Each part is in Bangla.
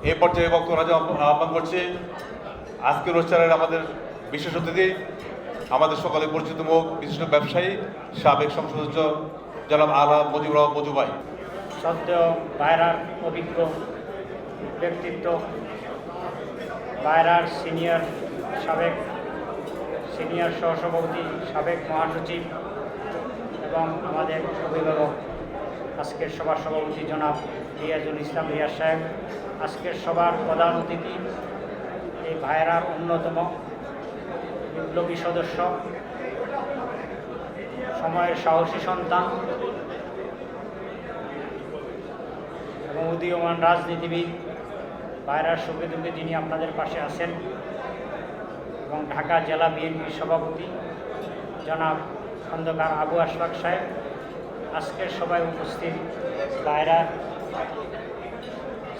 এই পর্যায়ে বক্তব্য আহ্বান করছি আজকের অনুষ্ঠানের আমাদের বিশেষ অতিথি, আমাদের সকলে পরিচিত মুখ, বিশিষ্ট ব্যবসায়ী, সাবেক সংসদ সদস্য জনাব আলা মজিবুর রহমান মজু ভাই। সদ্য বায়রার অভিজ্ঞ ব্যক্তিত্ব, বায়রার সাবেক সিনিয়র সহসভাপতি, সাবেক মহাসচিব এবং আমাদের অভিভাবক, আজকের সভার সভাপতি জনাব রিয়াজুল ইসলাম রিয়াজ সাহেব, আজকের সভার প্রধান অতিথি এই বায়রার অন্যতম বিপ্লবী সদস্য, সময়ের সাহসী সন্তান এবং উদীয়মান রাজনীতিবিদ, বায়রার সুখে দুঃখে যিনি আপনাদের পাশে আছেন, এবং ঢাকা জেলা বিএনপির সভাপতি জনাব খন্দকার আবু আশফাক সাহেব, আজকের সভায় উপস্থিত বায়রার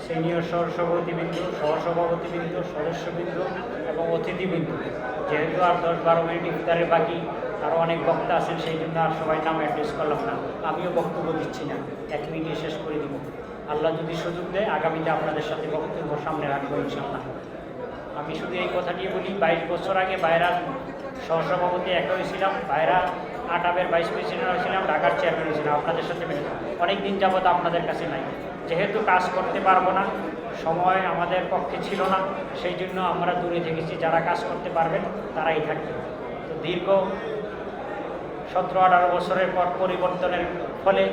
সিনিয়র সহসভাপতিবৃন্দ, সদস্যবৃন্দ এবং অতিথিবৃন্দ। যেহেতু আর 10-12 মিনিট ইফতারের বাকি, আরও অনেক বক্তা আছেন, সেই জন্য আর সবাই নাম অ্যাড্রেস করলাম না। আমিও বক্তব্য দিচ্ছি না, 1 মিনিটে শেষ করে দিব। আল্লাহ যদি সুযোগ দেয় আগামীতে আপনাদের সাথে বক্তব্য সামনে রাখবো ইনশাআল্লাহ। আমি শুধু এই কথাটি বলি, 22 বছর আগে বায়রার সহসভাপতি একা হয়েছিলাম, বায়রা আটাবের ভাইস প্রেসিডেন্ট হয়েছিলাম, ঢাকার চেয়ারম্যান হয়েছিলাম। আপনাদের সাথে অনেক দিন যাবত আপনাদের কাছে নাই, যেহেতু কাজ করতে পারবো না, সময় আমাদের পক্ষে ছিল না, সেই জন্য আমরা দূরে থেকেছি। যারা কাজ করতে পারবেন তারাই থাকবে। তো দীর্ঘ 17-18 বছরের পর পরিবর্তনের ফলে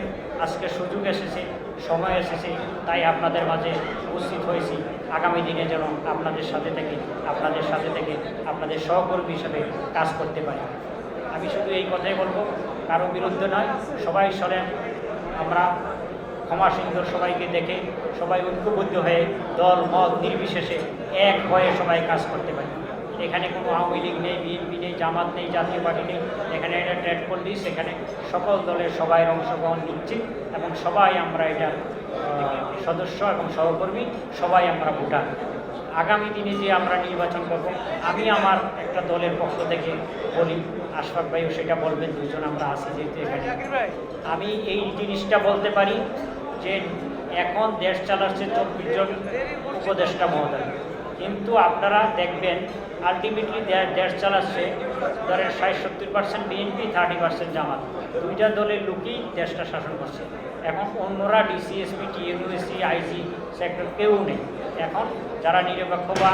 আজকে সুযোগ এসেছে, সময় এসেছে, তাই আপনাদের মাঝে উপস্থিত হয়েছি। আগামী দিনে যেন আপনাদের সাথে থেকে আপনাদের সহকর্মী হিসেবে কাজ করতে পারি। আমি শুধু এই কথাই বলবো, কারো বিরুদ্ধে নয়, সবাই সরেন, আমরা ক্ষমাসুন্দর সবাইকে দেখে সবাই ঐক্যবদ্ধ হয়ে দল মত নির্বিশেষে এক হয়ে সবাই কাজ করতে পারি। এখানে কোনো আওয়ামী লীগ নেই, বিএনপি নেই, জামাত নেই, জাতীয় পার্টি নেই, এখানে এটা ট্রেড পলিটিক্স, এখানে সকল দলের সবাই অংশগ্রহণ নিশ্চিত এবং সবাই আমরা এটার সদস্য এবং সহকর্মী, সবাই আমরা ভোটার। আগামী দিনে যে আমরা নির্বাচন করব, আমি আমার একটা দলের পক্ষ থেকে বলি, আশফাক ভাইও সেটা বলবেন, দুজন আমরা আছি যেহেতু এখানে। আমি এই জিনিসটা বলতে পারি যে এখন দেশ চালাচ্ছে 24 জন উপদেষ্টা মহোদয়, কিন্তু আপনারা দেখবেন আলটিমেটলি দেশ চালাচ্ছে ধরেন 60-70% বিএনপি, 30% জামাত। দুইটা দলের লোকই দেশটা শাসন করছে। এখন অন্যরা ডিসিএসপি, টিএমইউএসসি, আইজি সেক্টর কেউ নেই। এখন যারা নিরপেক্ষ বা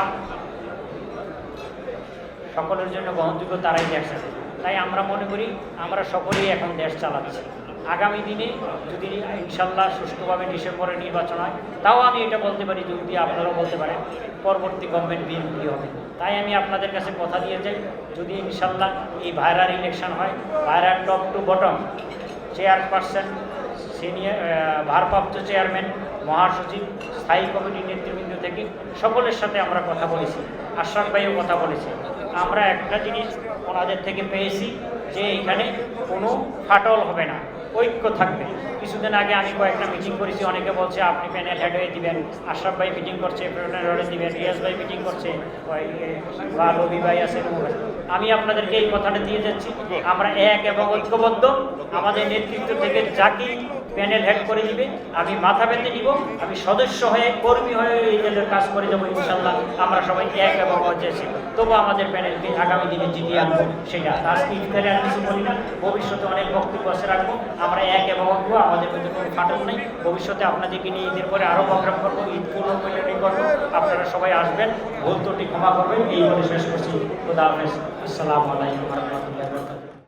সকলের জন্য গ্রহণযোগ্য তারাই দেশ চালাচ্ছে। তাই আমরা মনে করি আমরা সকলেই এখন দেশ চালাচ্ছি। আগামী দিনে যদি ইনশাল্লাহ সুষ্ঠুভাবে ডিসেম্বরে নির্বাচন হয়, তাও আমি এটা বলতে পারি, যদি আপনারাও বলতে পারেন, পরবর্তী গভর্নমেন্ট বিএনপি হবে। তাই আমি আপনাদের কাছে কথা দিয়ে যাই, যদি ইনশাল্লাহ এই ভাইরার ইলেকশন হয়, ভাইরার top to bottom, chairperson, senior ভারপ্রাপ্ত চেয়ারম্যান, মহাসচিব, স্থায়ী কমিটির নেতৃবৃন্দ থেকে সকলের সাথে আমরা কথা বলেছি, আশরাফ ভাইও কথা বলেছি। আমরা একটা জিনিস ওনাদের থেকে পেয়েছি যে এখানে কোনো ফাটল হবে না, ঐক্য থাকবে। কিছুদিন আগে আমি কয়েকটা মিটিং করেছি, অনেকে বলছে আপনি প্যানেল হেড হয়ে দিবেন, আশরাফ ভাই মিটিং করছে, প্যানেল হেড দিবেন, রিয়াজ ভাই মিটিং করছে, বা রবি ভাই আছে। আমি আপনাদেরকে এই কথাটা দিয়ে যাচ্ছি, আমরা এক এবং ঐক্যবদ্ধ। আমাদের নেতৃত্ব থেকে যাকে প্যানেল হেড করে দিবে আমি মাথা পেতে নিব, আমি সদস্য হয়ে কর্মী হয়ে এই দলের কাজ করে যাবো ইনশাল্লাহ। আমরা সবাই এক এবং অজেছি, তবু আমাদের প্যানেলকে আগামী দিনে জিতিয়ে আনবো। সেটা আজকে ইফতারে আর কিছু বলি না, ভবিষ্যতে অনেক বক্তব্য আছে রাখবো। আমরা এক এবং ঐক্য, আমাদের মধ্যে কোনো ফাটল নেই। ভবিষ্যতে আপনাদেরকে নিয়ে ঈদের পরে আরও প্রোগ্রাম করবো, ঈদ পূর্ণ কল্যাণী করবো। আপনারা সবাই আসবেন, ভুল ত্রুটি ক্ষমা করবেন, এই বলে শেষ করছি। খুদা হাফেজ, আসসালামু আলাইকুম ওয়া রাহমাতুল্লাহি ওয়া বারাকাতুহু।